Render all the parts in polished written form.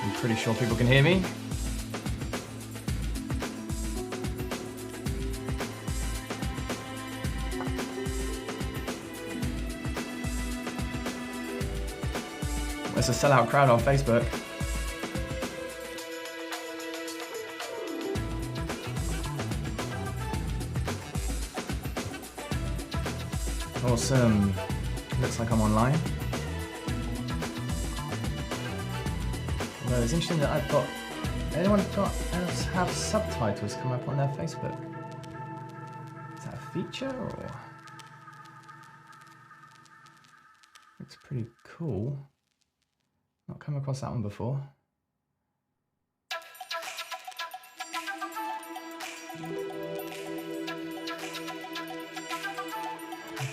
I'm pretty sure people can hear me. There's a sellout crowd on Facebook. Awesome. Looks like I'm online. Well, it's interesting that I've got... Anyone else have subtitles come up on their Facebook? Is that a feature or... Looks pretty cool. Not come across that one before.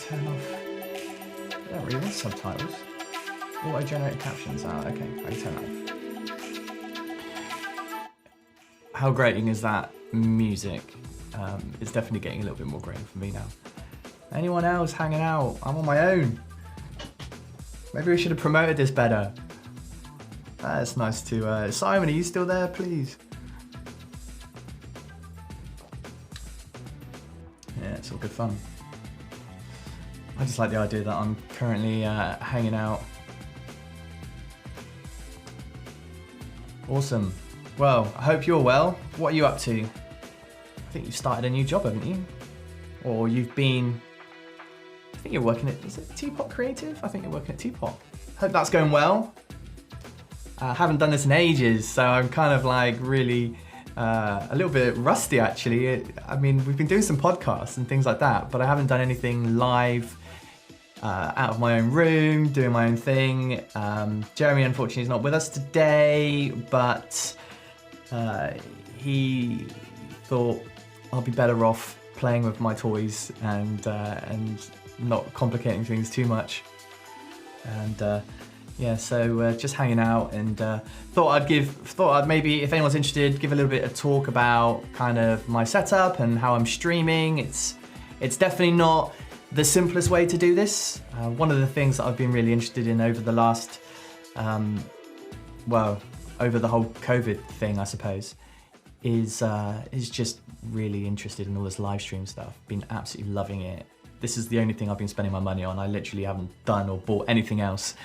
Turn off. There really is subtitles. Auto-generated captions. Ah, okay. I can turn that off. How grating is that music? It's definitely getting a little bit more grating for me now. Anyone else hanging out? I'm on my own. Maybe we should have promoted this better. It's nice to... Simon, are you still there, please? Yeah, it's all good fun. I just like the idea that I'm currently hanging out. Awesome. Well, I hope you're well. What are you up to? I think you've started a new job, haven't you? Or you've been... I think you're working at... Is it Teapot Creative? I think you're working at Teapot. Hope that's going well. I haven't done this in ages, so I'm kind of like really a little bit rusty actually. I mean, we've been doing some podcasts and things like that, but I haven't done anything live out of my own room, doing my own thing. Jeremy, unfortunately, is not with us today, but he thought I'll be better off playing with my toys and not complicating things too much. And yeah, so just hanging out, and thought I'd maybe, if anyone's interested, give a little bit of talk about kind of my setup and how I'm streaming. It's definitely not the simplest way to do this. One of the things that I've been really interested in over the last, well, over the whole COVID thing, I suppose, is just really interested in all this live stream stuff. Been absolutely loving it. This is the only thing I've been spending my money on. I literally haven't done or bought anything else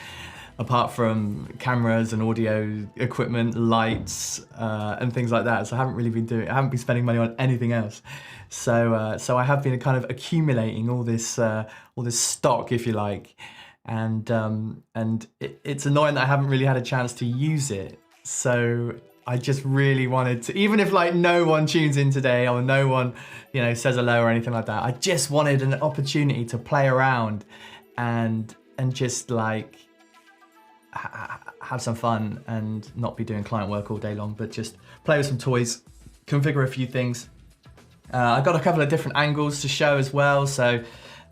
apart from cameras and audio equipment, lights, and things like that. So I haven't really been spending money on anything else. So I have been kind of accumulating all this stock, if you like, and it's annoying that I haven't really had a chance to use it. So I just really wanted to, even if like no one tunes in today or no one, you know, says hello or anything like that, I just wanted an opportunity to play around and just like have some fun and not be doing client work all day long, but just play with some toys, configure a few things. I've got a couple of different angles to show as well. So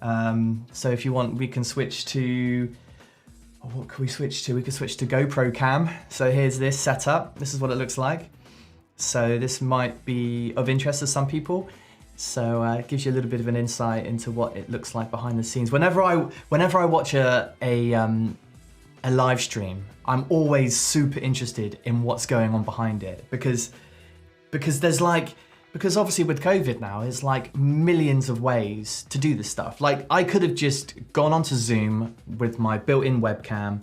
if you want, we can switch to, what can we switch to? We can switch to GoPro cam. So here's this setup. This is what it looks like. So this might be of interest to some people. So it gives you a little bit of an insight into what it looks like behind the scenes. Whenever I watch a live stream, I'm always super interested in what's going on behind it, because obviously with COVID now, it's like millions of ways to do this stuff. Like I could have just gone onto Zoom with my built-in webcam,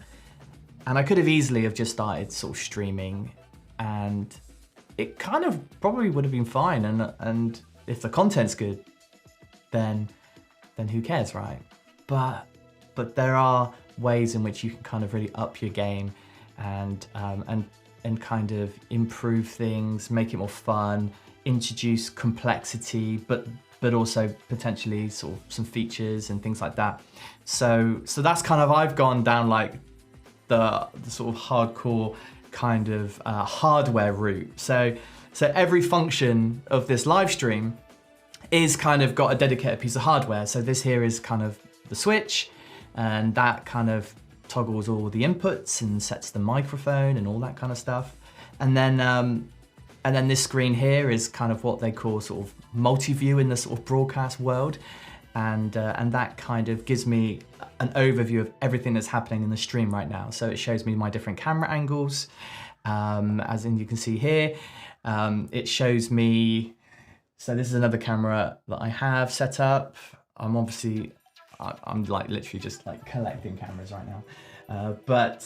and I could have easily have just started sort of streaming, and it kind of probably would have been fine. And if the content's good, then who cares, right? But there are ways in which you can kind of really up your game and kind of improve things, make it more fun, introduce complexity, but also potentially sort of some features and things like that. So that's kind of, I've gone down like the sort of hardcore kind of hardware route. So every function of this live stream is kind of got a dedicated piece of hardware. So this here is kind of the switch, and that kind of toggles all the inputs and sets the microphone and all that kind of stuff. And then this screen here is kind of what they call sort of multi-view in the sort of broadcast world. And that kind of gives me an overview of everything that's happening in the stream right now. So it shows me my different camera angles, as in you can see here. It shows me, so this is another camera that I have set up. I'm obviously, I'm like literally just like collecting cameras right now. But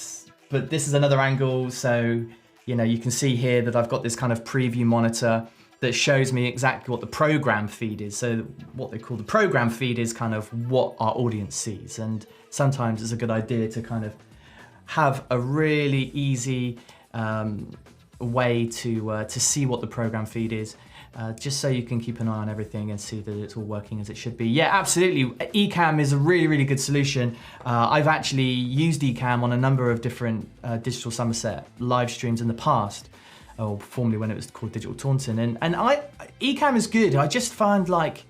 this is another angle. So, you know, you can see here that I've got this kind of preview monitor that shows me exactly what the program feed is. So what they call the program feed is kind of what our audience sees. And sometimes it's a good idea to kind of have a really easy way to see what the program feed is, just so you can keep an eye on everything and see that it's all working as it should be. Yeah, absolutely. Ecamm is a really, really good solution. I've actually used Ecamm on a number of different Digital Somerset live streams in the past, or formerly when it was called Digital Taunton. And Ecamm is good. I just find like,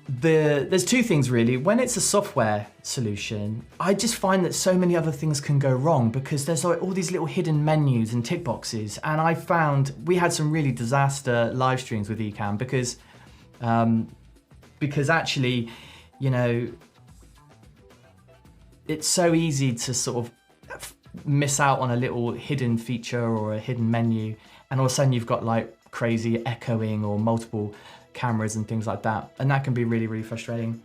there's two things really. When it's a software solution, I just find that so many other things can go wrong because there's like all these little hidden menus and tick boxes. And I found we had some really disaster live streams with Ecamm because actually, you know, it's so easy to sort of miss out on a little hidden feature or a hidden menu, and all of a sudden you've got like crazy echoing or multiple cameras and things like that, and that can be really, really frustrating.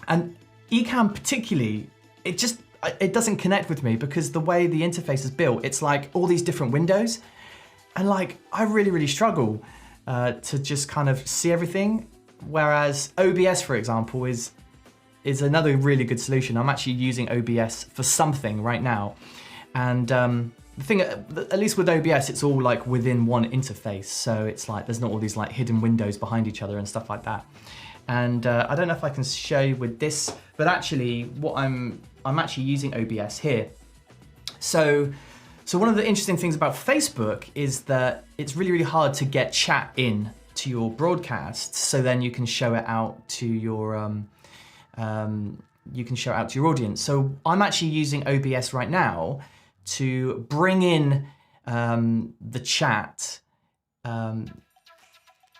And Ecamm particularly, it doesn't connect with me because the way the interface is built, it's like all these different windows, and like I really, really struggle to just kind of see everything. Whereas OBS, for example, is another really good solution. I'm actually using OBS for something right now. And the thing, at least with OBS, it's all like within one interface. So it's like, there's not all these like hidden windows behind each other and stuff like that. And I don't know if I can show you with this, but actually what I'm actually using OBS here. So one of the interesting things about Facebook is that it's really, really hard to get chat in to your broadcast. So then you can show it out to your, audience. So I'm actually using OBS right now to bring in the chat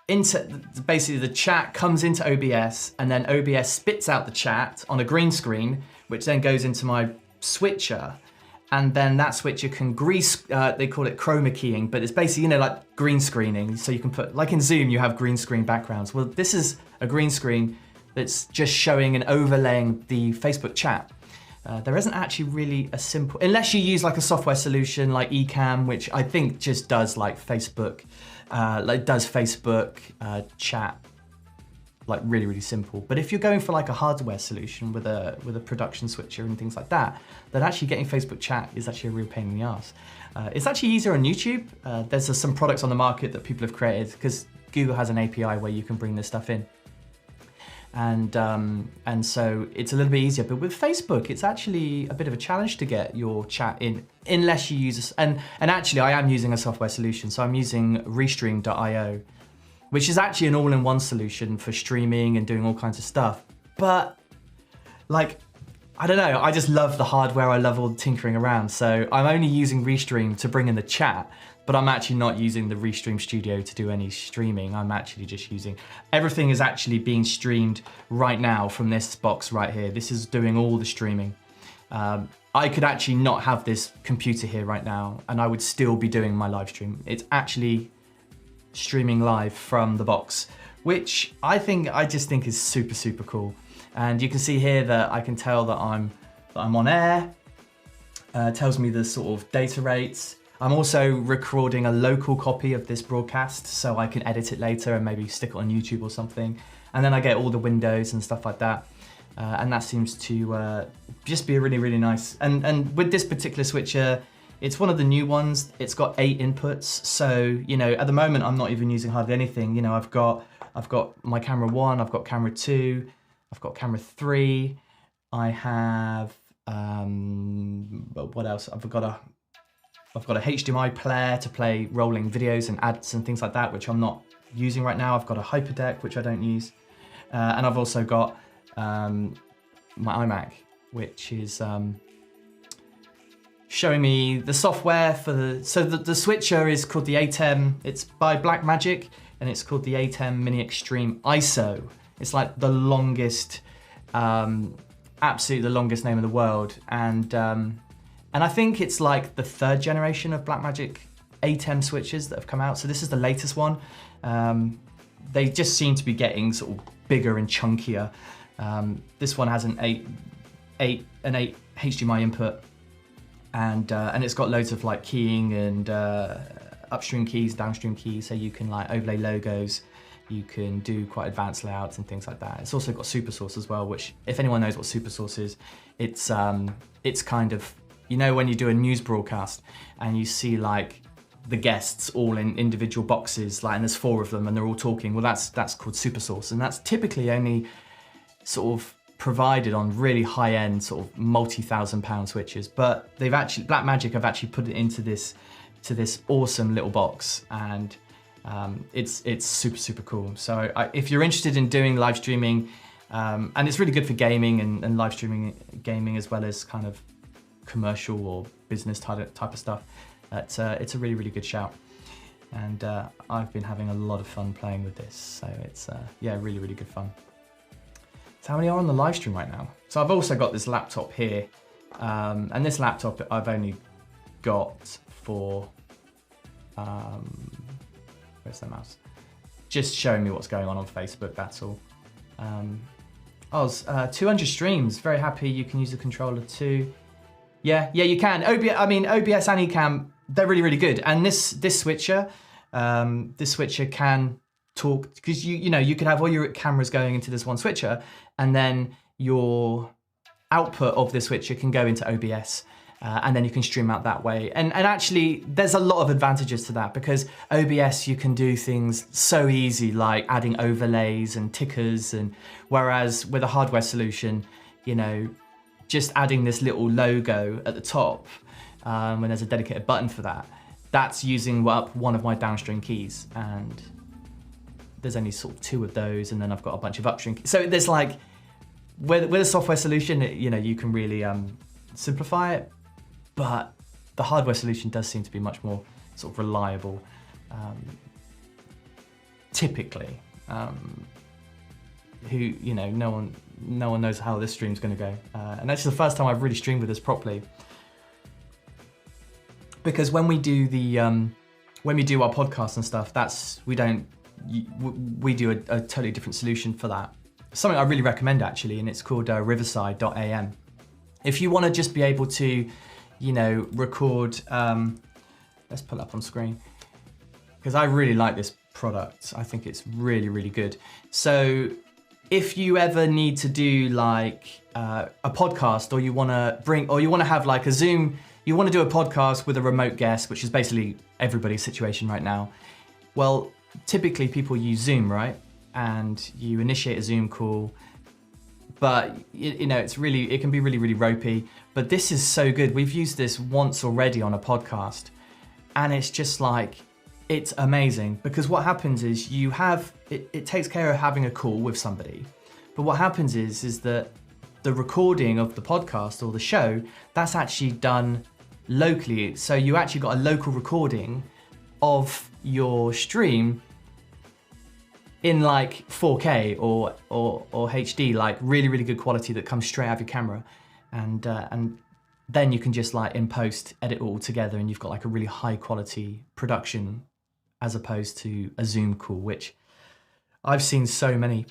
into, basically the chat comes into OBS, and then OBS spits out the chat on a green screen, which then goes into my switcher, and then that switcher can they call it chroma keying, but it's basically, you know, like green screening. So you can put, like in Zoom, you have green screen backgrounds. Well, this is a green screen that's just showing and overlaying the Facebook chat. There isn't actually really a simple, unless you use like a software solution like Ecamm, which I think just does like Facebook, chat, like really, really simple. But if you're going for like a hardware solution with a production switcher and things like that, then actually getting Facebook chat is actually a real pain in the ass. It's actually easier on YouTube. There's some products on the market that people have created because Google has an API where you can bring this stuff in. And so it's a little bit easier, but with Facebook, it's actually a bit of a challenge to get your chat in, unless you use, and actually I am using a software solution. So I'm using Restream.io, which is actually an all-in-one solution for streaming and doing all kinds of stuff. But like, I don't know, I just love the hardware. I love all the tinkering around. So I'm only using Restream to bring in the chat, but I'm actually not using the Restream Studio to do any streaming. I'm actually just using, everything is actually being streamed right now from this box right here. This is doing all the streaming. I could actually not have this computer here right now and I would still be doing my live stream. It's actually streaming live from the box, which I just think is super, super cool. And you can see here that I can tell that I'm on air. Tells me the sort of data rates. I'm also recording a local copy of this broadcast so I can edit it later and maybe stick it on YouTube or something. And then I get all the windows and stuff like that. And that seems to just be really, really nice. And with this particular switcher, it's one of the new ones. It's got 8 inputs. So, you know, at the moment, I'm not even using hardly anything. You know, I've got my camera 1, I've got camera 2, I've got camera 3. I have, what else? I've got a HDMI player to play rolling videos and ads and things like that, which I'm not using right now. I've got a hyperdeck, which I don't use. And I've also got my iMac, which is showing me the software for the switcher is called the ATEM. It's by Blackmagic and it's called the ATEM Mini Extreme ISO. It's like the longest, absolutely the longest name in the world. And And I think it's like the 3rd generation of Blackmagic ATEM switches that have come out. So this is the latest one. They just seem to be getting sort of bigger and chunkier. This one has an 8 HDMI input, and it's got loads of like keying and upstream keys, downstream keys, so you can like overlay logos. You can do quite advanced layouts and things like that. It's also got super source as well, which if anyone knows what super source is, it's kind of, you know, when you do a news broadcast and you see like the guests all in individual boxes, like, and there's 4 of them and they're all talking. Well, that's called super source, and that's typically only sort of provided on really high-end sort of multi-thousand-pound switches. But they've actually, Blackmagic have actually put it into this awesome little box, and it's super cool. So if you're interested in doing live streaming, and it's really good for gaming and live streaming gaming as well as kind of commercial or business type of stuff, it's a really good shout. And I've been having a lot of fun playing with this, so it's yeah, really good fun. So how many are on the live stream right now? So I've also got this laptop here, and this laptop I've only got for where's the mouse? Just showing me what's going on Facebook, that's all. 200 streams, very happy you can use the controller too. Yeah, you can. OBS and Ecamm, they're really good. And this switcher can talk, because you could have all your cameras going into this one switcher, and then your output of the switcher can go into OBS. And then you can stream out that way. And actually, there's a lot of advantages to that, because OBS, you can do things so easy, like adding overlays and tickers, and whereas with a hardware solution, just adding this little logo at the top, when there's a dedicated button for that, that's using up one of my downstream keys, and there's only sort of 2 of those, and then I've got a bunch of upstream keys. So there's like, with a software solution, you can really simplify it. But the hardware solution does seem to be much more sort of reliable, typically. No one knows how this stream's going to go, and that's the first time I've really streamed with this properly. Because when we do our podcasts and stuff, we do a totally different solution for that. Something I really recommend actually, and it's called riverside.am. If you want to just be able to record, let's pull it up on screen, because I really like this product. I think it's really good. So if you ever need to do like a podcast, or you want to have like a Zoom, you want to do a podcast with a remote guest, which is basically everybody's situation right now. Well, typically people use Zoom, right? And you initiate a Zoom call, but it can be really ropey. But this is so good. We've used this once already on a podcast, and it's just like, it's amazing, because what happens is it takes care of having a call with somebody. But what happens is that the recording of the podcast or the show, that's actually done locally. So you actually got a local recording of your stream in like 4K or HD, like really good quality that comes straight out of your camera, and then you can just like in post edit it all together, and you've got like a really high quality production, as opposed to a Zoom call, which I've seen so many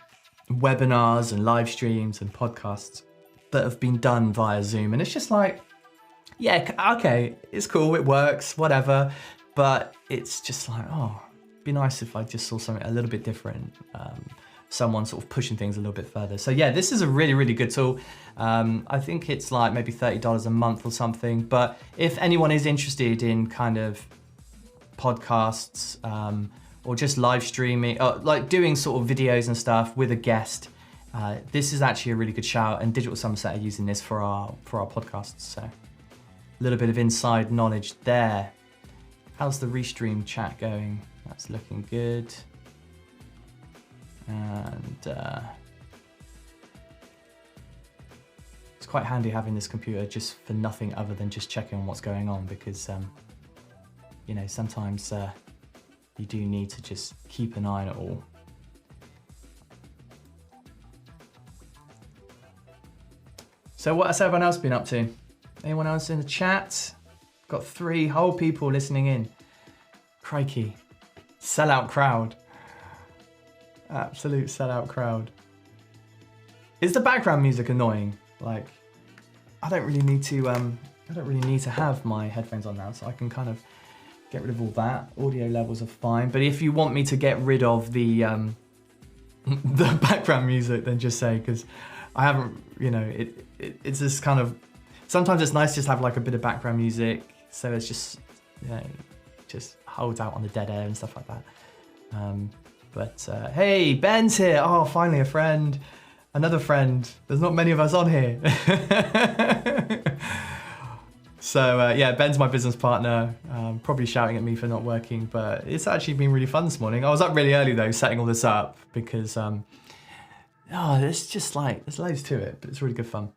webinars and live streams and podcasts that have been done via Zoom, and it's just like, yeah, okay, it's cool, it works, whatever, but it's just like, oh, be nice if I just saw something a little bit different, someone sort of pushing things a little bit further. So yeah, this is a really good tool. I think it's like maybe $30 a month or something, but if anyone is interested in kind of podcasts, or just live streaming, like doing sort of videos and stuff with a guest, this is actually a really good shout, and Digital Somerset are using this for our podcasts. So a little bit of inside knowledge there. How's the restream chat going? That's looking good. And it's quite handy having this computer just for nothing other than just checking on what's going on, because sometimes you do need to just keep an eye on it all. So what has everyone else been up to? Anyone else in the chat? Got 3 whole people listening in. Crikey. Sellout crowd. Absolute sellout crowd. Is the background music annoying? Like, I don't really need to have my headphones on now, so I can kind of get rid of all that. Audio levels are fine, but if you want me to get rid of the the background music, then just say, because I haven't, you know, it's just kind of, sometimes it's nice just to have like a bit of background music, so it's just, you know, just holds out on the dead air and stuff like that. Hey, Ben's here. Oh, finally a friend. Another friend. There's not many of us on here. So yeah, Ben's my business partner. Probably shouting at me for not working, but it's actually been really fun this morning. I was up really early though, setting all this up because, it's just like, there's loads to it, but it's really good fun.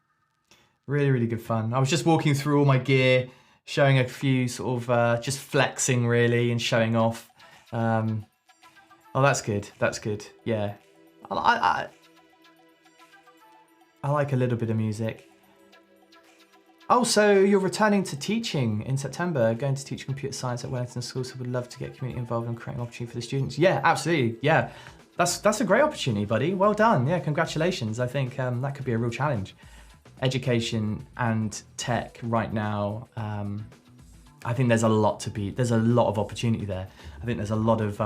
Really, really good fun. I was just walking through all my gear, showing a few sort of, just flexing really and showing off. Oh, that's good. That's good. Yeah. I like a little bit of music. Oh, so you're returning to teaching in September, going to teach computer science at Wellington School, so would love to get community involved and creating opportunity for the students. Yeah, absolutely. Yeah, that's a great opportunity, buddy. Well done. Yeah, congratulations. I think that could be a real challenge. Education and tech right now, I think there's a lot of opportunity there. I think there's a lot of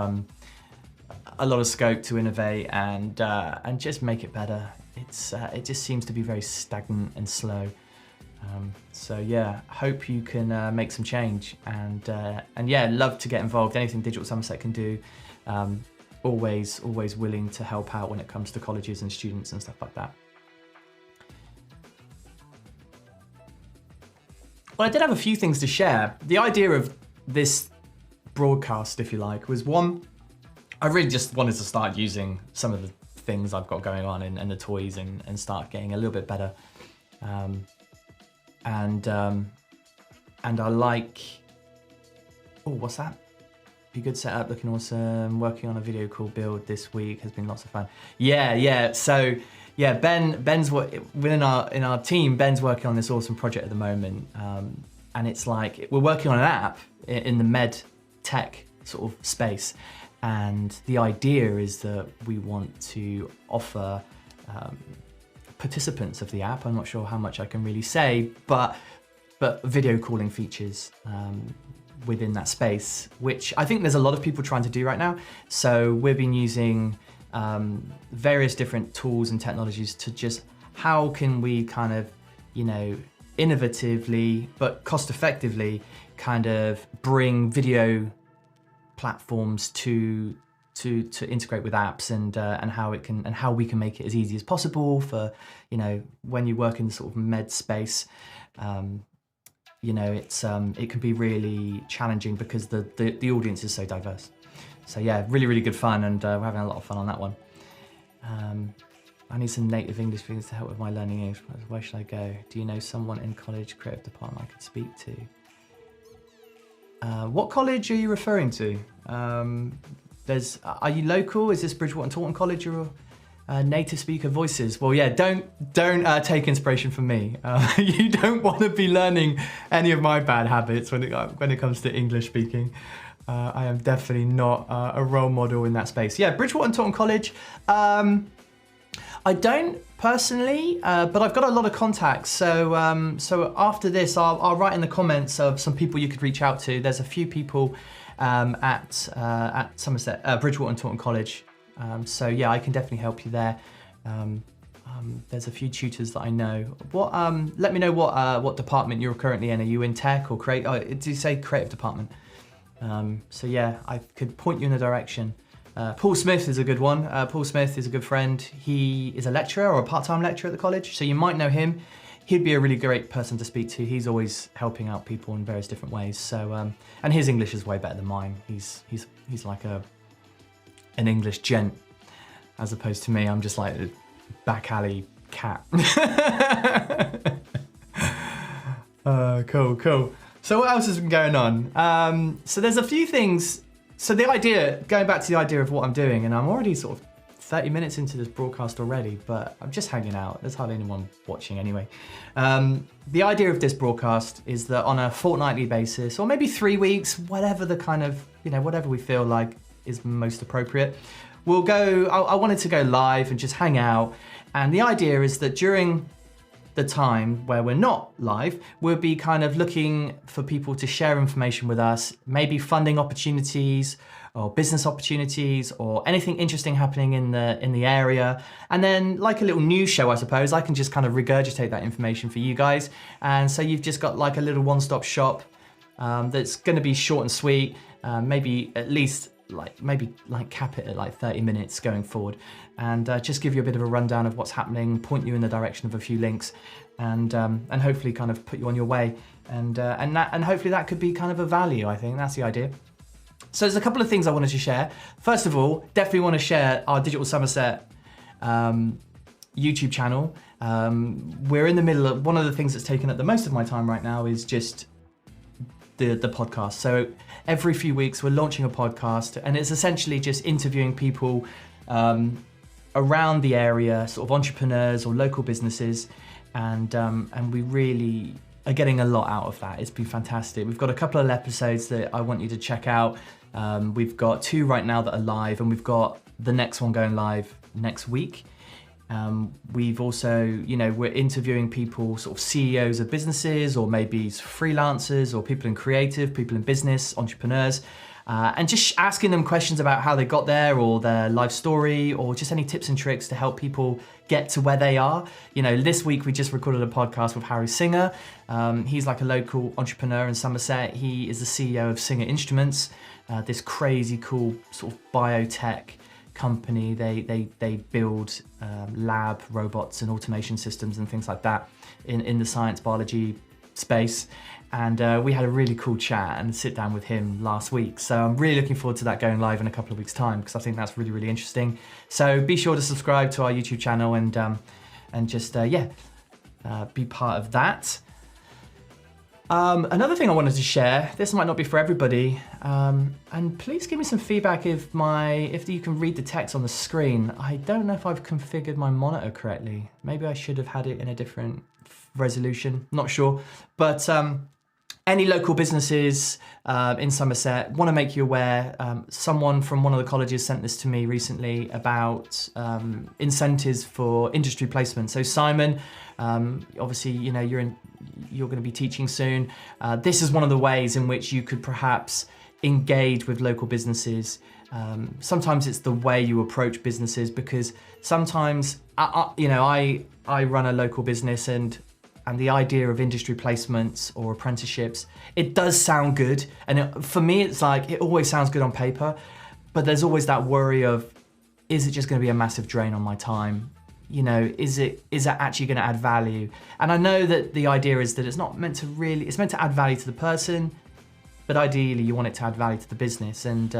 scope to innovate and just make it better. It just seems to be very stagnant and slow. So yeah, hope you can make some change and yeah, love to get involved. Anything Digital Somerset can do. Always willing to help out when it comes to colleges and students and stuff like that. Well, I did have a few things to share. The idea of this broadcast, if you like, was one, I really just wanted to start using some of the things I've got going on and the toys and start getting a little bit better. And I like, oh, what's that? Be good setup, looking awesome. Working on a video call build this week has been lots of fun. Yeah. So yeah, Ben's within our team. Ben's working on this awesome project at the moment, and it's like we're working on an app in the med tech sort of space. And the idea is that we want to offer participants of the app, I'm not sure how much I can really say, but video calling features within that space, which I think there's a lot of people trying to do right now. So we've been using various different tools and technologies to just, how can we kind of, you know, innovatively but cost effectively kind of bring video platforms to integrate with apps and how we can make it as easy as possible for, you know, when you work in the sort of med space, you know, it can be really challenging because the audience is so diverse. So yeah, really good fun, and we're having a lot of fun on that one. I need some native English speakers to help with my learning English. Where should I go? Do you know someone in college creative department I could speak to? What college are you referring to? Are you local? Is this Bridgewater and Taunton College or native speaker voices? Well, yeah, don't take inspiration from me. You don't want to be learning any of my bad habits when it comes to English speaking. I am definitely not a role model in that space. Yeah, Bridgewater and Taunton College. I don't personally, but I've got a lot of contacts. So after this, I'll write in the comments of some people you could reach out to. There's a few people at Somerset, Bridgewater and Taunton College. So yeah, I can definitely help you there. There's a few tutors that I know. Let me know what department you're currently in. Are you in tech or create? Oh, did you say creative department? So yeah, I could point you in a direction. Paul Smith is a good one. Paul Smith is a good friend. He is a lecturer or a part-time lecturer at the college, so you might know him. He'd be a really great person to speak to. He's always helping out people in various different ways. So, and his English is way better than mine. He's like an English gent, as opposed to me. I'm just like a back alley cat. Cool. So what else has been going on? So there's a few things. So the idea, going back to the idea of what I'm doing, and I'm already sort of 30 minutes into this broadcast already, but I'm just hanging out. There's hardly anyone watching anyway. The idea of this broadcast is that on a fortnightly basis, or maybe 3 weeks, whatever the kind of, whatever we feel like is most appropriate, we'll go, I wanted to go live and just hang out. And the idea is that during the time where we're not live, we'll be kind of looking for people to share information with us, maybe funding opportunities or business opportunities or anything interesting happening in the area. And then like a little news show, I suppose, I can just kind of regurgitate that information for you guys. And so you've just got like a little one-stop shop that's going to be short and sweet, maybe at least cap it at like 30 minutes going forward, and just give you a bit of a rundown of what's happening, point you in the direction of a few links, and hopefully kind of put you on your way, and hopefully that could be kind of a value. I think that's the idea. So there's a couple of things I wanted to share. First of all, definitely want to share our Digital Somerset YouTube channel. We're in the middle of one of the things that's taken up the most of my time right now is just the podcast. So every few weeks we're launching a podcast, and it's essentially just interviewing people around the area, sort of entrepreneurs or local businesses, and we really are getting a lot out of that. It's been fantastic. We've got a couple of episodes that I want you to check out. We've got 2 right now that are live, and we've got the next one going live next week. We've also, we're interviewing people, sort of CEOs of businesses, or maybe freelancers, or people in creative, people in business, entrepreneurs, and just asking them questions about how they got there, or their life story, or just any tips and tricks to help people get to where they are. This week we just recorded a podcast with Harry Singer. He's like a local entrepreneur in Somerset. He is the CEO of Singer Instruments, this crazy cool sort of biotech company. They build lab robots and automation systems and things like that in the science biology space. And we had a really cool chat and sit down with him last week. So I'm really looking forward to that going live in a couple of weeks' time, because I think that's really, really interesting. So be sure to subscribe to our YouTube channel and just be part of that. Another thing I wanted to share, this might not be for everybody, and please give me some feedback if you can read the text on the screen. I don't know if I've configured my monitor correctly. Maybe I should have had it in a different resolution, not sure. But any local businesses in Somerset, want to make you aware, someone from one of the colleges sent this to me recently about incentives for industry placement. So Simon, obviously, you're going to be teaching soon. This is one of the ways in which you could perhaps engage with local businesses. Sometimes it's the way you approach businesses, because sometimes, I run a local business, and the idea of industry placements or apprenticeships, it does sound good. And for me, it's like, it always sounds good on paper, but there's always that worry of, is it just going to be a massive drain on my time? Is it actually going to add value? And I know that the idea is that it's not meant to really, it's meant to add value to the person, but ideally you want it to add value to the business. And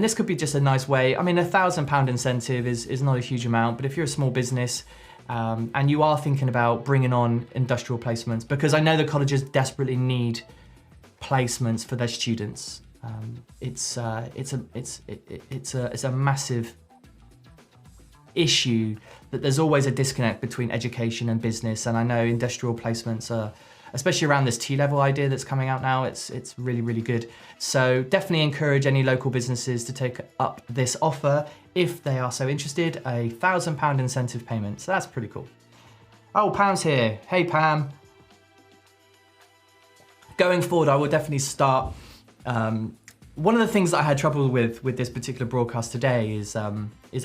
this could be just a nice way. I mean, £1,000 incentive is not a huge amount, but if you're a small business, and you are thinking about bringing on industrial placements, because I know the colleges desperately need placements for their students. It's a massive issue that there's always a disconnect between education and business, and I know industrial placements are, especially around this T-level idea that's coming out now, it's really, really good. So definitely encourage any local businesses to take up this offer if they are so interested, a £1,000 incentive payment. So that's pretty cool. Oh, Pam's here. Hey, Pam. Going forward, I will definitely start. One of the things that I had trouble with this particular broadcast today is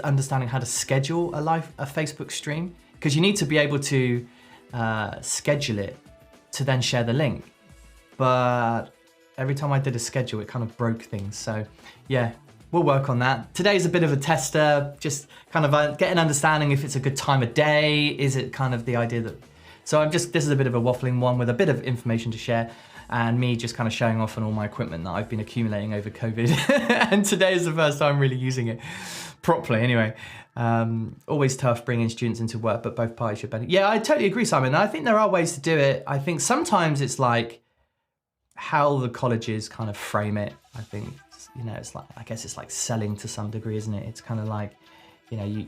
understanding how to schedule a Facebook stream, because you need to be able to schedule it to then share the link. But every time I did a schedule, it kind of broke things. So yeah, we'll work on that. Today's a bit of a tester, just kind of get an understanding if it's a good time of day. Is it kind of the idea that, so this is a bit of a waffling one with a bit of information to share, and me just kind of showing off on all my equipment that I've been accumulating over COVID. And today is the first time really using it properly anyway. Always tough bringing students into work, but both parties should benefit. Yeah, I totally agree, Simon. I think there are ways to do it. I think sometimes it's like, how the colleges kind of frame it, I think, you know, it's like, I guess it's like selling to some degree, isn't it? It's kind of like, you know,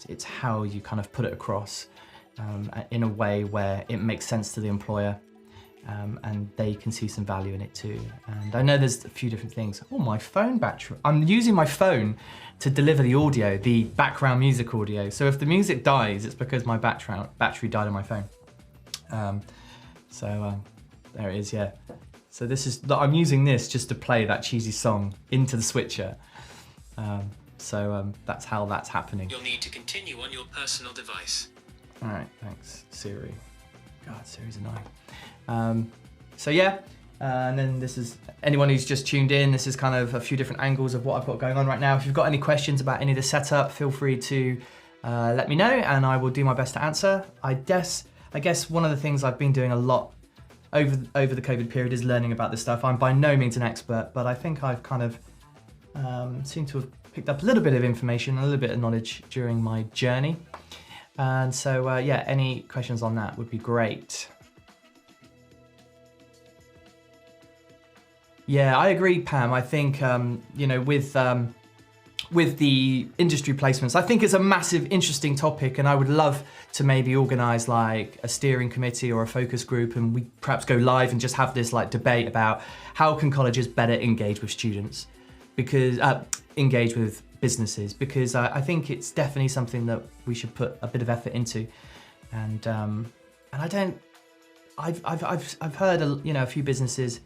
it's how you kind of put it across in a way where it makes sense to the employer, and they can see some value in it too. And I know there's a few different things. Oh, my phone battery. I'm using my phone to deliver the audio, the background music audio. So if the music dies, it's because my battery died on my phone. There it is, yeah. So I'm using this just to play that cheesy song into the switcher. That's how that's happening. You'll need to continue on your personal device. All right, thanks, Siri. God, Siri's annoying. And then this is, anyone who's just tuned in, this is kind of a few different angles of what I've got going on right now. If you've got any questions about any of the setup, feel free to let me know and I will do my best to answer. I guess one of the things I've been doing a lot over the COVID period is learning about this stuff. I'm by no means an expert, but I think I've kind of seemed to have picked up a little bit of information, a little bit of knowledge during my journey. And so, any questions on that would be great. Yeah, I agree, Pam. I think, with the industry placements, I think it's a massive, interesting topic, and I would love to maybe organise like a steering committee or a focus group, and we perhaps go live and just have this like debate about how can colleges better engage with students, because engage with businesses, because I think it's definitely something that we should put a bit of effort into, and I've heard a few businesses.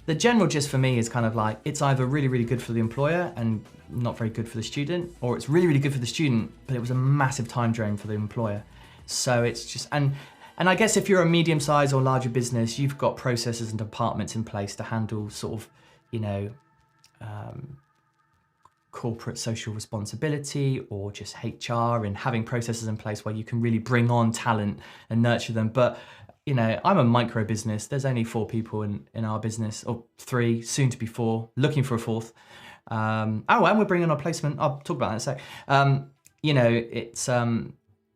The general gist for me is kind of like, it's either really, really good for the employer and not very good for the student, or it's really, really good for the student, but it was a massive time drain for the employer. So it's just, and I guess if you're a medium-sized or larger business, you've got processes and departments in place to handle sort of, corporate social responsibility or just HR, and having processes in place where you can really bring on talent and nurture them. But I'm a micro business. There's only 4 people in our business, or 3, soon to be 4, looking for a 4th. And we're bringing on a placement. I'll talk about that in a sec.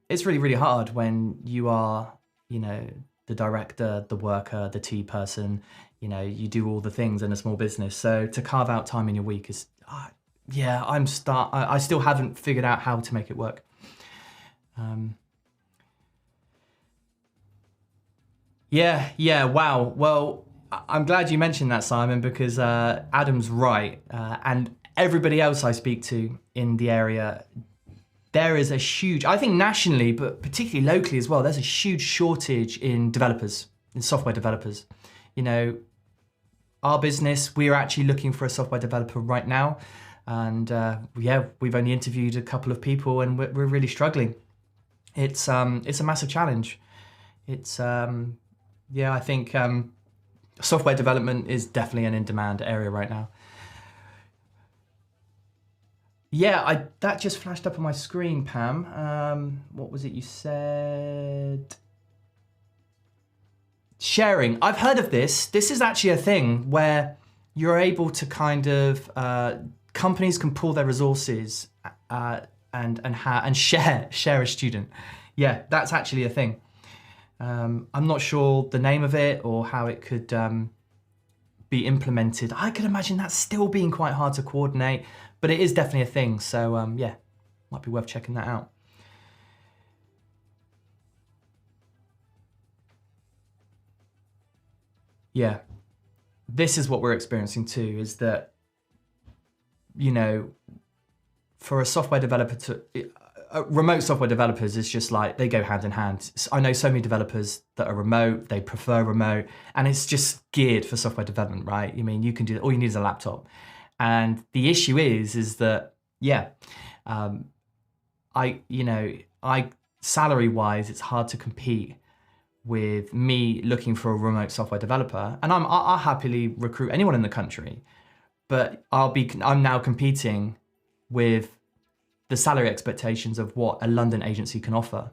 It's really, really hard when you are, the director, the worker, the tea person. You do all the things in a small business. So to carve out time in your week is, I still haven't figured out how to make it work. Wow. Well, I'm glad you mentioned that, Simon, because Adam's right. And everybody else I speak to in the area, there is a huge, I think nationally, but particularly locally as well, there's a huge shortage in developers, in software developers. Our business, we're actually looking for a software developer right now. And we've only interviewed a couple of people and we're really struggling. It's a massive challenge. I think software development is definitely an in-demand area right now. Yeah, that just flashed up on my screen, Pam. What was it you said? Sharing. I've heard of this. This is actually a thing where you're able to kind of, companies can pool their resources and share a student. Yeah, that's actually a thing. I'm not sure the name of it or how it could be implemented. I could imagine that's still being quite hard to coordinate, but it is definitely a thing. So might be worth checking that out. Yeah, this is what we're experiencing too, is that, for a software developer remote software developers is just like, they go hand in hand. I know so many developers that are remote, they prefer remote, and it's just geared for software development, right? You can do, all you need is a laptop. And the issue is that, salary-wise, it's hard to compete with me looking for a remote software developer. And I'll happily recruit anyone in the country, but I'm now competing with the salary expectations of what a London agency can offer.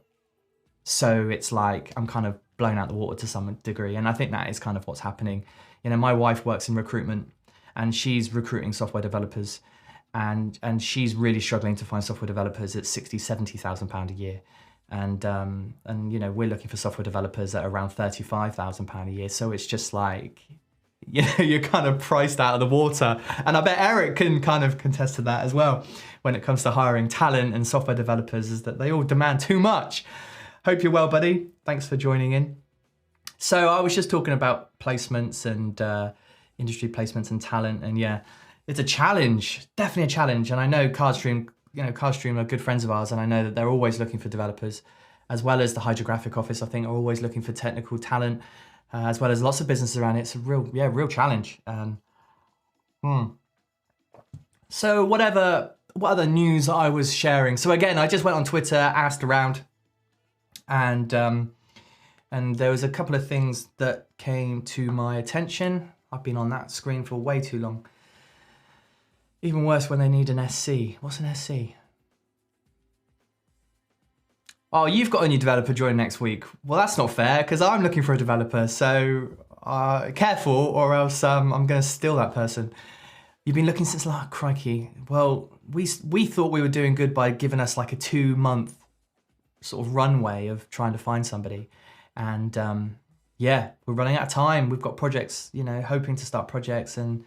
So it's like, I'm kind of blown out the water to some degree. And I think that is kind of what's happening. My wife works in recruitment and she's recruiting software developers, and she's really struggling to find software developers at 60, 70,000 pound a year. And we're looking for software developers at around 35,000 pound a year. So it's just like, you're kind of priced out of the water. And I bet Eric can kind of contest to that as well when it comes to hiring talent and software developers, is that they all demand too much. Hope you're well, buddy. Thanks for joining in. So I was just talking about placements and industry placements and talent, and yeah, it's a challenge, definitely a challenge. And I know Cardstream are good friends of ours, and I know that they're always looking for developers, as well as the Hydrographic office, I think, are always looking for technical talent, as well as lots of businesses around it. It's a real challenge. So what other news I was sharing? So again, I just went on Twitter, asked around, and there was a couple of things that came to my attention. I've been on that screen for way too long. Even worse when they need an SC. What's an SC? Oh, you've got a new developer joining next week. Well, that's not fair, because I'm looking for a developer. So careful, or else I'm going to steal that person. You've been looking since, crikey. Well, we thought we were doing good by giving us like a 2-month sort of runway of trying to find somebody. And yeah, we're running out of time. We've got projects, hoping to start projects and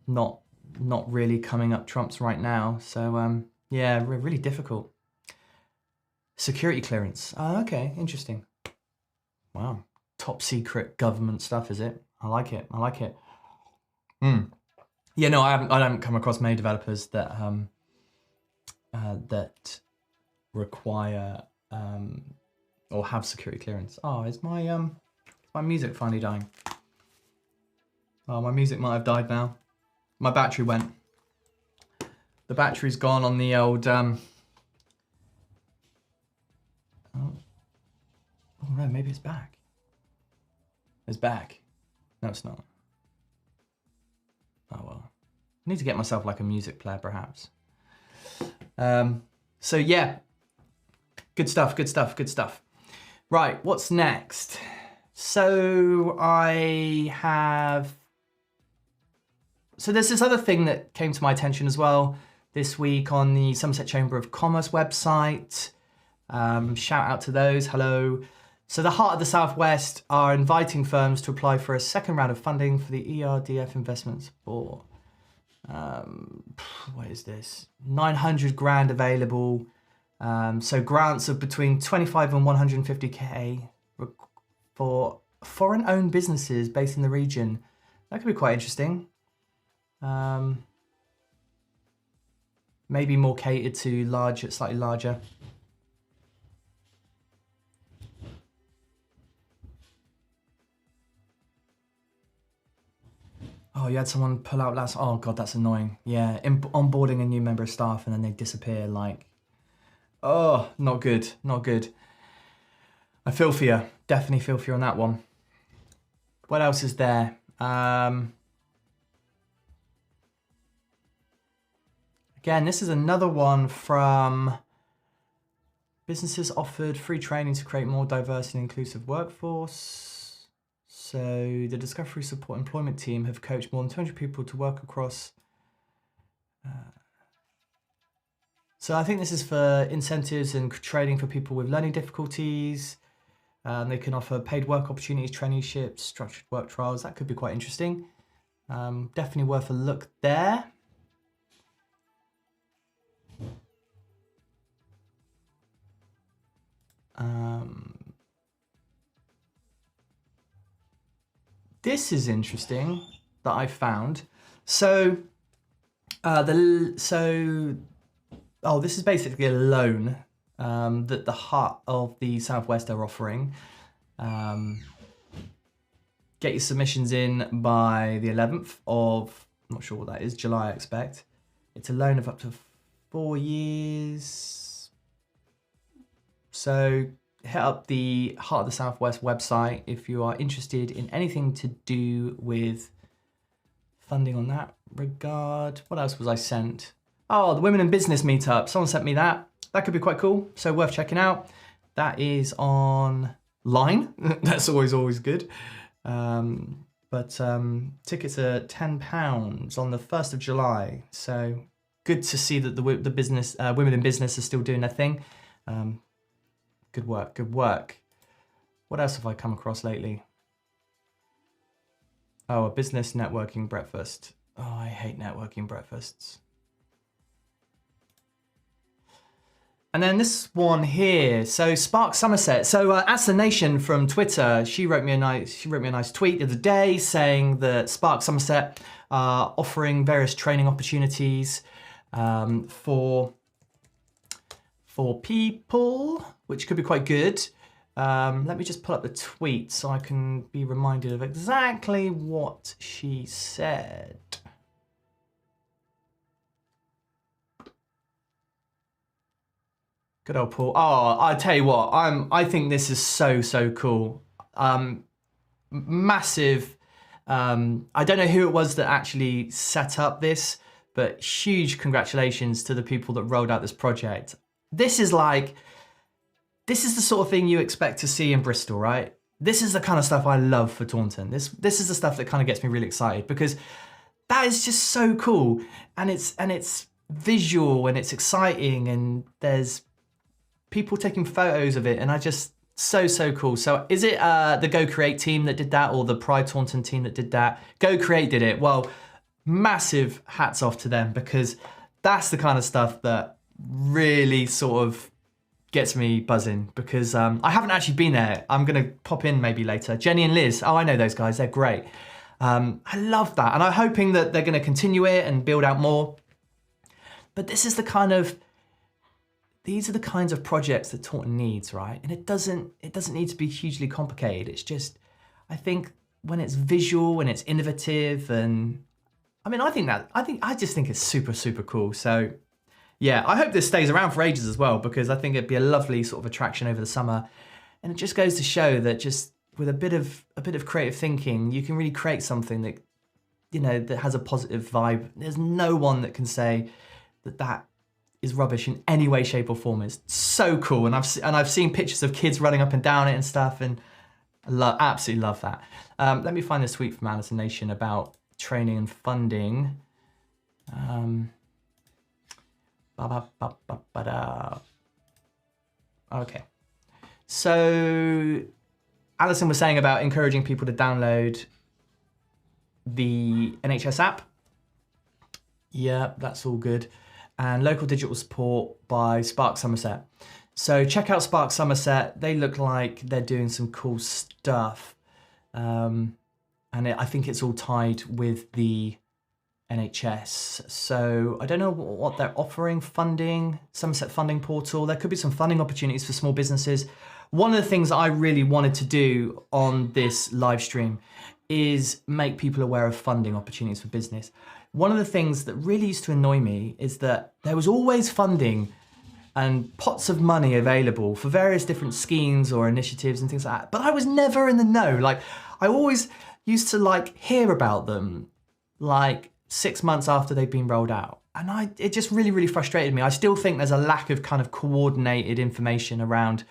not really coming up trumps right now. So yeah, really difficult. Security clearance. Oh, okay, interesting. Wow, top secret government stuff, is it? I like it. Yeah, no, I haven't come across many developers that that require or have security clearance. Oh, is my music finally dying? Oh, my music might have died now. My battery went. The battery's gone on the old Oh no, maybe it's back. It's back. No, it's not. Oh well. I need to get myself like a music player, perhaps. So yeah. Good stuff. Right, what's next? So there's this other thing that came to my attention as well this week on the Somerset Chamber of Commerce website. Shout out to those, hello. So the Heart of the Southwest are inviting firms to apply for a second round of funding for the ERDF investment support. What is this? 900 grand available. So grants of between 25 and 150k for foreign-owned businesses based in the region. That could be quite interesting. Maybe more catered to slightly larger. Oh, you had someone pull out last. Oh God, that's annoying. Yeah, onboarding a new member of staff and then they disappear. Oh, not good. I feel for you. Definitely feel for you on that one. What else is there? Again, this is another one from businesses offered free training to create more diverse and inclusive workforce. So the Discovery Support Employment Team have coached more than 200 people to work across. So I think this is for incentives and training for people with learning difficulties. They can offer paid work opportunities, traineeships, structured work trials. That could be quite interesting. Definitely worth a look there. This is interesting that I found. So, this is basically a loan that the Heart of the Southwest are offering. Get your submissions in by the 11th of, I'm not sure what that is, July I expect. It's a loan of up to 4 years. So hit up the Heart of the Southwest website if you are interested in anything to do with funding on that regard. What else was I sent? Oh, the Women in Business meetup. Someone sent me that. That could be quite cool. So worth checking out. That is online. That's always good. But tickets are £10 on the 1st of July. So good to see that the business Women in Business are still doing their thing. Good work. What else have I come across lately? Oh, a business networking breakfast. Oh, I hate networking breakfasts. And then this one here, so Spark Somerset. So As the Nation from Twitter, she wrote me a nice tweet the other day saying that Spark Somerset are offering various training opportunities for people, which could be quite good. Let me just pull up the tweet so I can be reminded of exactly what she said. Good old Paul. Oh, I tell you what, I think this is so cool. Massive. I don't know who it was that actually set up this, but huge congratulations to the people that rolled out this project. This is the sort of thing you expect to see in Bristol, right? This is the kind of stuff I love for Taunton. This is the stuff that kind of gets me really excited because that is just so cool, and it's visual and it's exciting, and there's people taking photos of it, and I just so cool. So is it the Go Create team that did that, or the Pride Taunton team that did that? Go Create did it. Well, massive hats off to them, because that's the kind of stuff that really sort of gets me buzzing, because I haven't actually been there. I'm gonna pop in maybe later. Jenny and Liz, oh, I know those guys, they're great. I love that, and I'm hoping that they're gonna continue it and build out more. But these are the kinds of projects that Taunton needs, right? And it doesn't need to be hugely complicated. It's just, I think when it's visual and it's innovative, and I mean, I just think it's super cool. So yeah, I hope this stays around for ages as well, because I think it'd be a lovely sort of attraction over the summer. And it just goes to show that just with a bit of creative thinking, you can really create something that, you know, that has a positive vibe. There's no one that can say that is rubbish in any way, shape, or form. It's so cool, and I've seen pictures of kids running up and down it and stuff, and I absolutely love that. Let me find this tweet from Alice Nation about training and funding. Okay, so Alison was saying about encouraging people to download the NHS app. Yeah, that's all good. And local digital support by Spark Somerset. So check out Spark Somerset. They look like they're doing some cool stuff. I think it's all tied with the NHS. So I don't know what they're offering. Funding, Somerset funding portal. There could be some funding opportunities for small businesses. One of the things I really wanted to do on this live stream is make people aware of funding opportunities for business. One of the things that really used to annoy me is that there was always funding and pots of money available for various different schemes or initiatives and things like that, but I was never in the know. Like, I always used to hear about them 6 months after they've been rolled out. And it just really frustrated me. I still think there's a lack of kind of coordinated information around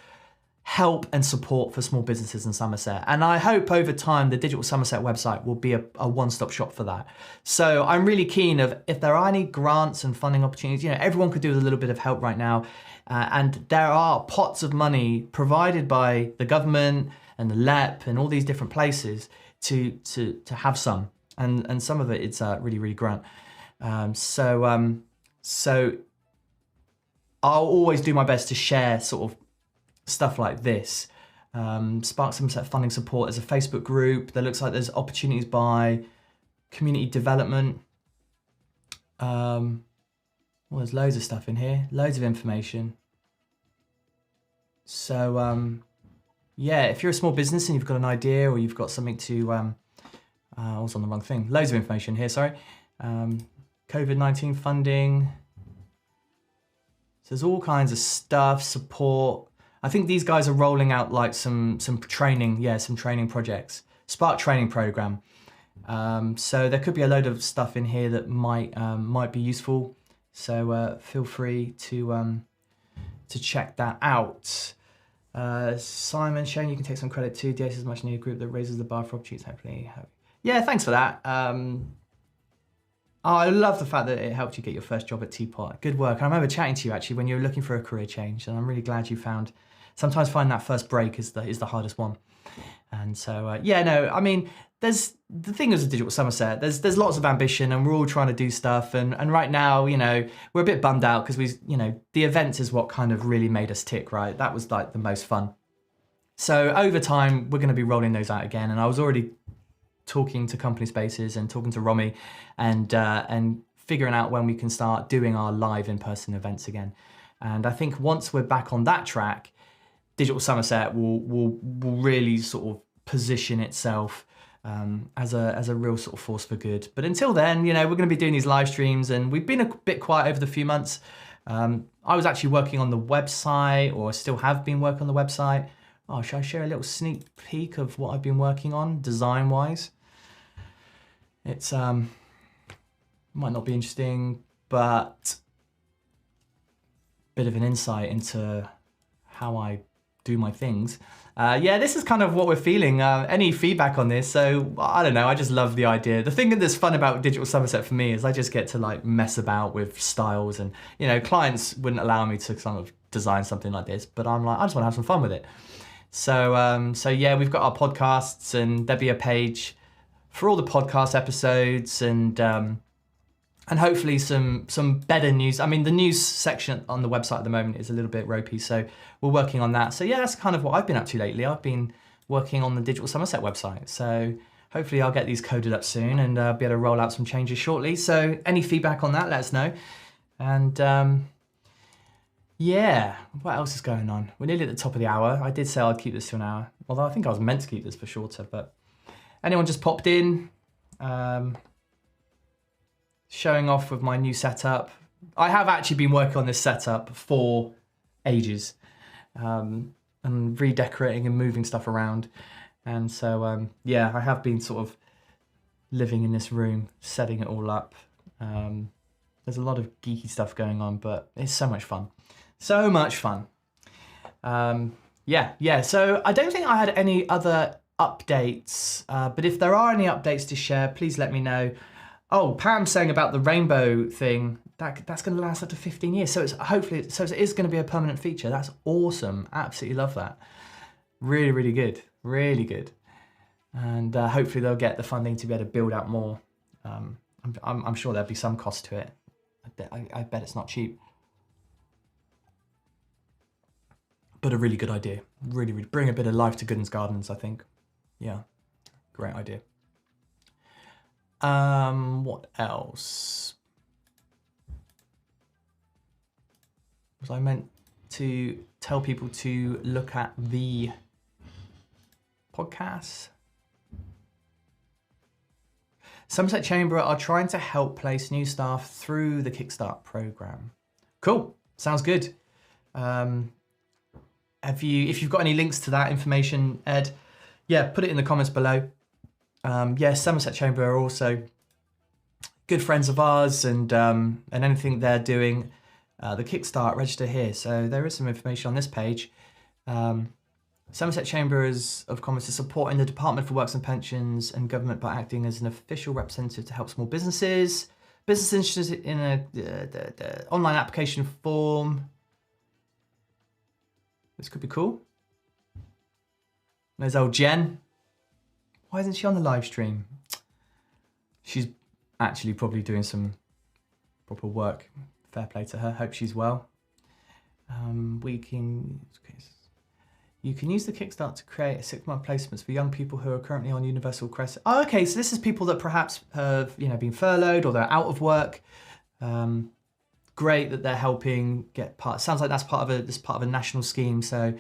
help and support for small businesses in Somerset. And I hope over time the Digital Somerset website will be a one-stop shop for that. So I'm really keen if there are any grants and funding opportunities, you know, everyone could do with a little bit of help right now. And there are pots of money provided by the government and the LEP and all these different places to have some. And some of it it's really grant. So I'll always do my best to share sort of stuff like this. Spark Somerset Funding Support is a Facebook group. There looks like there's opportunities by community development. Well, there's loads of stuff in here, loads of information. So yeah, if you're a small business and you've got an idea or you've got something to, I was on the wrong thing. Loads of information here, sorry. COVID-19 funding. So there's all kinds of stuff, support. I think these guys are rolling out some training, some training projects. Spark training program. So there could be a load of stuff in here that might be useful. So feel free to check that out. Simon, Shane, you can take some credit too. DS is a much needed group that raises the bar for opportunities. Hopefully, yeah, thanks for that. I love the fact that it helped you get your first job at Teapot. Good work. I remember chatting to you actually when you were looking for a career change, and I'm really glad you found. Sometimes finding that first break is the hardest one. And so yeah, no, I mean, the thing is with Digital Somerset, there's lots of ambition and we're all trying to do stuff. And right now, you know, we're a bit bummed out because the events is what kind of really made us tick, right? That was like the most fun. So over time, we're going to be rolling those out again. And I was already talking to Company Spaces and talking to Romy and figuring out when we can start doing our live in-person events again. And I think once we're back on that track, Digital Somerset will really sort of position itself as a real sort of force for good. But until then, you know, we're going to be doing these live streams, and we've been a bit quiet over the few months. I was actually working on the website, or still have been working on the website. Oh, should I share a little sneak peek of what I've been working on design-wise? It's might not be interesting, but bit of an insight into how I do my things. Yeah, this is kind of what we're feeling. Any feedback on this? So I don't know, I just love the idea. The thing that's fun about Digital Somerset for me is I just get to like mess about with styles, and you know, clients wouldn't allow me to kind of design something like this, but I'm like, I just want to have some fun with it. So yeah, we've got our podcasts, and there'll be a page for all the podcast episodes, and hopefully some better news. I mean, the news section on the website at the moment is a little bit ropey, so we're working on that. So yeah, that's kind of what I've been up to lately. I've been working on the Digital Somerset website. So hopefully I'll get these coded up soon and be able to roll out some changes shortly. So any feedback on that, let us know. And yeah, what else is going on? We're nearly at the top of the hour. I did say I'd keep this to an hour, although I think I was meant to keep this for shorter, but anyone just popped in, showing off with my new setup. I have actually been working on this setup for ages, and redecorating and moving stuff around. And so, yeah, I have been sort of living in this room, setting it all up. There's a lot of geeky stuff going on, but it's so much fun. So much fun. Yeah. So I don't think I had any other updates, but if there are any updates to share, please let me know. Oh, Pam's saying about the rainbow thing, that's going to last up to 15 years. So it is going to be a permanent feature. That's awesome. Absolutely love that. Really, really good. Really good. And hopefully they'll get the funding to be able to build out more. I'm sure there'll be some cost to it. I bet it's not cheap. But a really good idea. Really, really bring a bit of life to Goodens Gardens, I think. Yeah, great idea. What else? Was I meant to tell people to look at the podcast? Somerset Chamber are trying to help place new staff through the Kickstart program. Cool, sounds good. If you've got any links to that information, Ed, yeah, put it in the comments below. Yeah, Somerset Chamber are also good friends of ours, and anything they're doing, the Kickstart, register here. So there is some information on this page. Somerset Chamber of Commerce is supporting the Department for Works and Pensions and Government by acting as an official representative to help small businesses interested in the online application form. This could be cool. There's old Jen. Why isn't she on the live stream? She's actually probably doing some proper work. Fair play to her. Hope she's well. You can use the Kickstart to create 6-month placements for young people who are currently on Universal Credit. Oh, okay, so this is people that perhaps have been furloughed or they're out of work. Great that they're helping get part. Sounds like that's part of a national scheme. So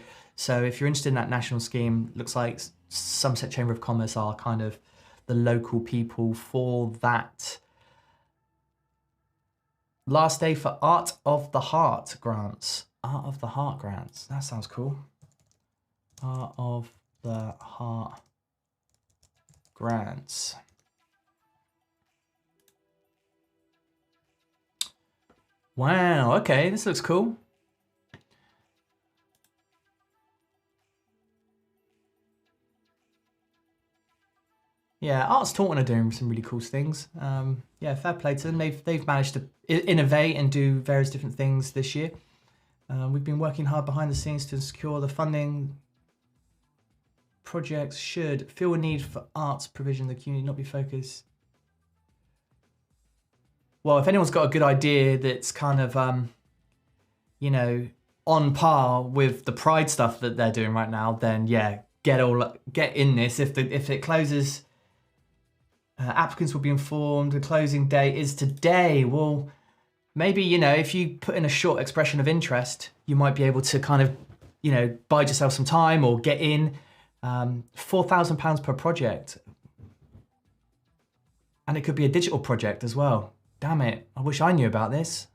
if you're interested in that national scheme, looks like Somerset Chamber of Commerce are kind of the local people for that. Last day for Art of the Heart grants. Art of the Heart grants. That sounds cool. Art of the Heart grants. Wow, okay, this looks cool. Yeah, Arts Taunton are doing some really cool things. Yeah, fair play to them. They've managed to innovate and do various different things this year. We've been working hard behind the scenes to secure the funding projects should feel a need for arts provision in the community, not be focused. Well, if anyone's got a good idea that's kind of, you know, on par with the Pride stuff that they're doing right now, then yeah, get in this. If it closes, applicants will be informed. The closing date is today. Well, maybe, you know, if you put in a short expression of interest, you might be able to kind of, you know, buy yourself some time or get in. £4,000 per project, and it could be a digital project as well. Damn it, I wish I knew about this.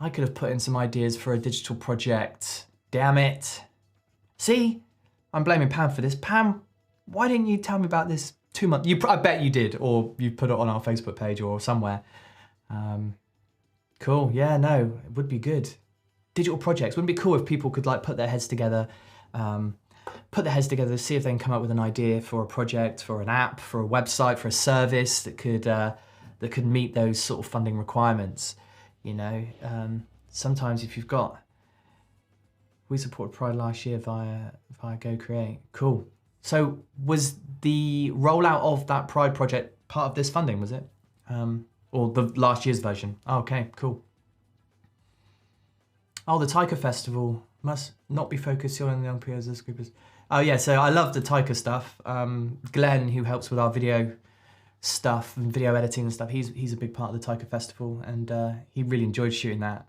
I could have put in some ideas for a digital project. Damn it. See, I'm blaming Pam for this. Pam, why didn't you tell me about this 2 months? I bet you did, or you put it on our Facebook page or somewhere. Cool, yeah, no, it would be good. Digital projects, wouldn't it be cool if people could like put their heads together to see if they can come up with an idea for a project, for an app, for a website, for a service that could meet those sort of funding requirements. You know, sometimes if you've got, we supported Pride last year via Go Create. Cool. So was the rollout of that Pride project part of this funding, was it? Or the last year's version? Oh, okay, cool. Oh, the Taika Festival must not be focused on the young peers as groupers. Oh yeah, so I love the Taika stuff. Glenn, who helps with our video stuff and video editing and stuff, he's a big part of the Taika Festival, and he really enjoyed shooting that.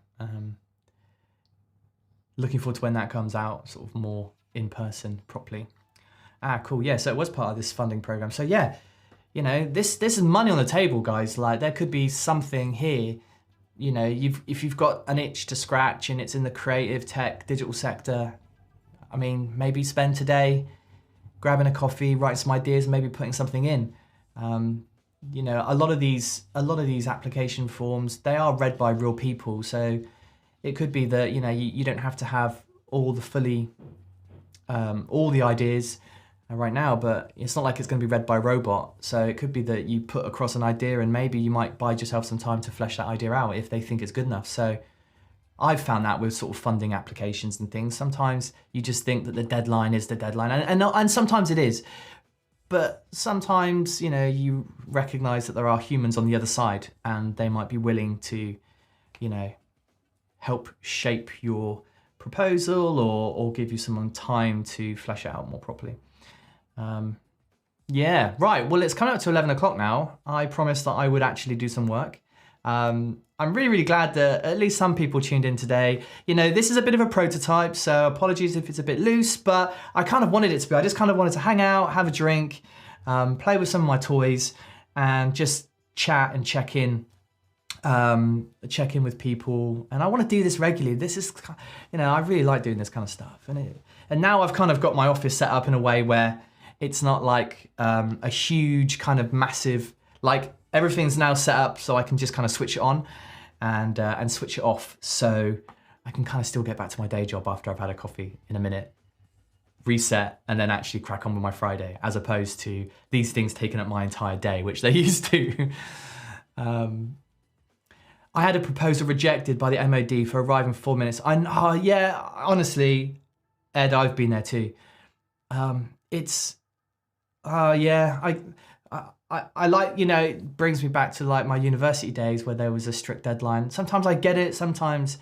Looking forward to when that comes out, sort of more in person, properly. Ah, cool. Yeah, so it was part of this funding program. So yeah, you know, this is money on the table, guys. Like there could be something here. You know, if you've got an itch to scratch and it's in the creative tech digital sector, I mean, maybe spend today grabbing a coffee, writing some ideas, maybe putting something in. You know, a lot of these application forms, they are read by real people. So it could be that, you know, you don't have to have all the ideas right now, but it's not like it's going to be read by a robot. So it could be that you put across an idea and maybe you might buy yourself some time to flesh that idea out if they think it's good enough. So I've found that with sort of funding applications and things, sometimes you just think that the deadline is the deadline, and sometimes it is, but sometimes, you know, you recognize that there are humans on the other side and they might be willing to, you know, help shape your proposal or give you some time to flesh it out more properly. Yeah, right. Well, it's coming up to 11 o'clock now. I promised that I would actually do some work. I'm really, really glad that at least some people tuned in today. You know, this is a bit of a prototype, so apologies if it's a bit loose, but I kind of wanted it to be. I just kind of wanted to hang out, have a drink, play with some of my toys, and just chat and check in with people. And I want to do this regularly. This is, you know, I really like doing this kind of stuff. And now I've kind of got my office set up in a way where it's not like a huge kind of massive, like everything's now set up so I can just kind of switch it on and switch it off. So I can kind of still get back to my day job after I've had a coffee in a minute, reset, and then actually crack on with my Friday, as opposed to these things taking up my entire day, which they used to. I had a proposal rejected by the MOD for arriving 4 minutes. Yeah, honestly, Ed, I've been there too. I like, you know, it brings me back to like my university days where there was a strict deadline. Sometimes I get it, sometimes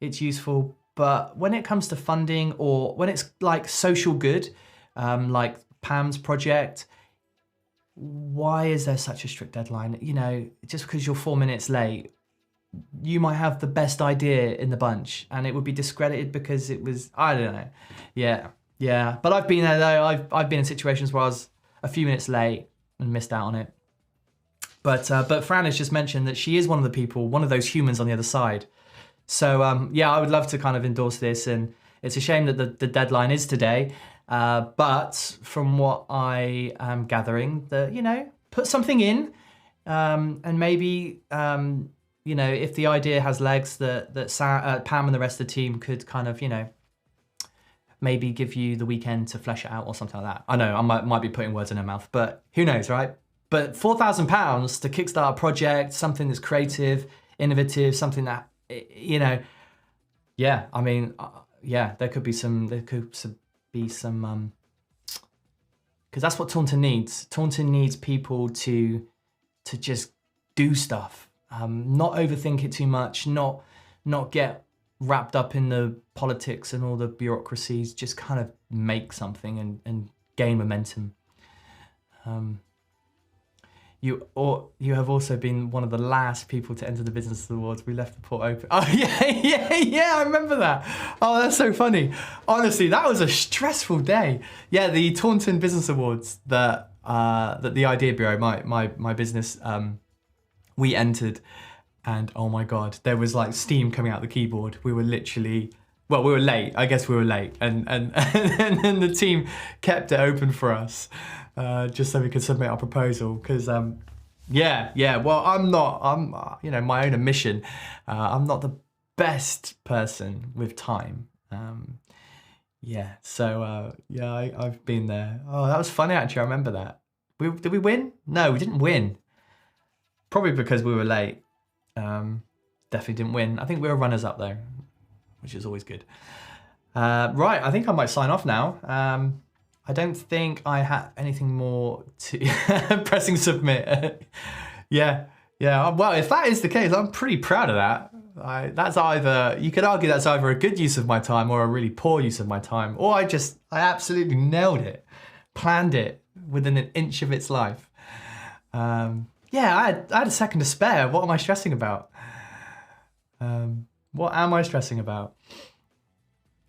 it's useful, but when it comes to funding or when it's like social good, like Pam's project, why is there such a strict deadline? You know, just because you're 4 minutes late, you might have the best idea in the bunch and it would be discredited because it was, I don't know. Yeah. But I've been there though. I've been in situations where I was a few minutes late and missed out on it. But Fran has just mentioned that she is one of the people, one of those humans on the other side. So yeah, I would love to kind of endorse this, and it's a shame that the deadline is today. But from what I am gathering, that, you know, put something in, and maybe you know, if the idea has legs, that Pam and the rest of the team could kind of, you know, maybe give you the weekend to flesh it out or something like that. I know I might be putting words in her mouth, but who knows, right? But £4,000 to kickstart a project, something that's creative, innovative, something that, you know, yeah, I mean, yeah, there could be some because that's what Taunton needs. Taunton needs people to just do stuff, not overthink it too much, not get wrapped up in the politics and all the bureaucracies. Just kind of make something and gain momentum. You have also been one of the last people to enter the Business Awards. We left the port open. Oh yeah, I remember that. Oh, that's so funny. Honestly, that was a stressful day. Yeah, the Taunton Business Awards that the Idea Bureau, my business, we entered, and oh my God, there was like steam coming out the keyboard. We were literally, well, we were late. I guess we were late, and then the team kept it open for us. Just so we could submit our proposal, because well, I'm my own admission, I'm not the best person with time. I've been there. Oh, that was funny actually. I remember that. Did we win? No, we didn't win. Probably because we were late. Definitely didn't win. I think we were runners up though, which is always good. Right, I think I might sign off now. I don't think I have anything more to pressing submit. Yeah. Well, if that is the case, I'm pretty proud of that. That's either, you could argue that's either a good use of my time or a really poor use of my time, or I absolutely nailed it, planned it within an inch of its life. I had a second to spare. What am I stressing about? What am I stressing about?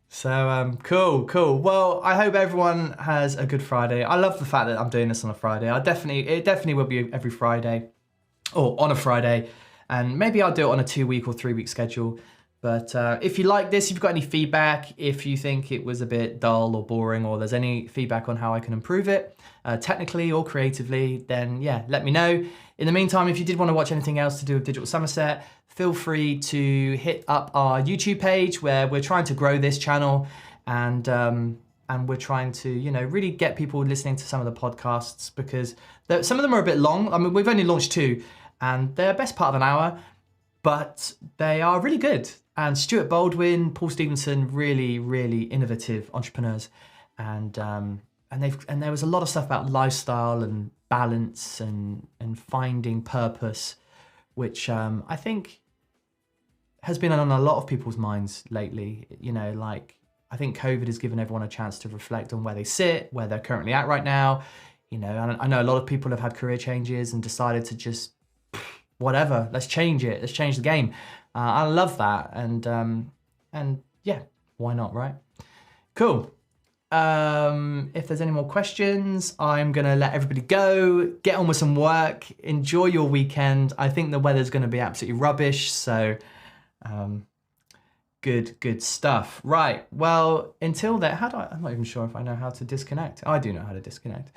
So cool. Well, I hope everyone has a good Friday. I love the fact that I'm doing this on a Friday. It definitely will be every Friday, or on a Friday, and maybe I'll do it on a 2-week or 3-week schedule. But if you like this, if you've got any feedback, if you think it was a bit dull or boring, or there's any feedback on how I can improve it, technically or creatively, then yeah, let me know. In the meantime, if you did want to watch anything else to do with Digital Somerset, feel free to hit up our YouTube page, where we're trying to grow this channel, and we're trying to, really get people listening to some of the podcasts, because some of them are a bit long. I mean, we've only launched 2, and they're best part of an hour, but they are really good. And Stuart Baldwin, Paul Stevenson, really, really innovative entrepreneurs, and there was a lot of stuff about lifestyle and balance and finding purpose, which I think has been on a lot of people's minds lately. I think COVID has given everyone a chance to reflect on where they sit, where they're currently at right now. And I know a lot of people have had career changes and decided to just, whatever, let's change it. Let's change the game. I love that. And yeah, why not, right? Cool. If there's any more questions, I'm going to let everybody go, get on with some work, enjoy your weekend. I think the weather's going to be absolutely rubbish. So good stuff. Right. Well, until then, I'm not even sure if I know how to disconnect. I do know how to disconnect.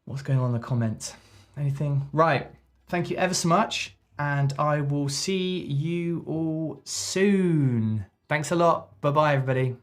What's going on in the comments? Anything? Right. Thank you ever so much. And I will see you all soon. Thanks a lot. Bye-bye, everybody.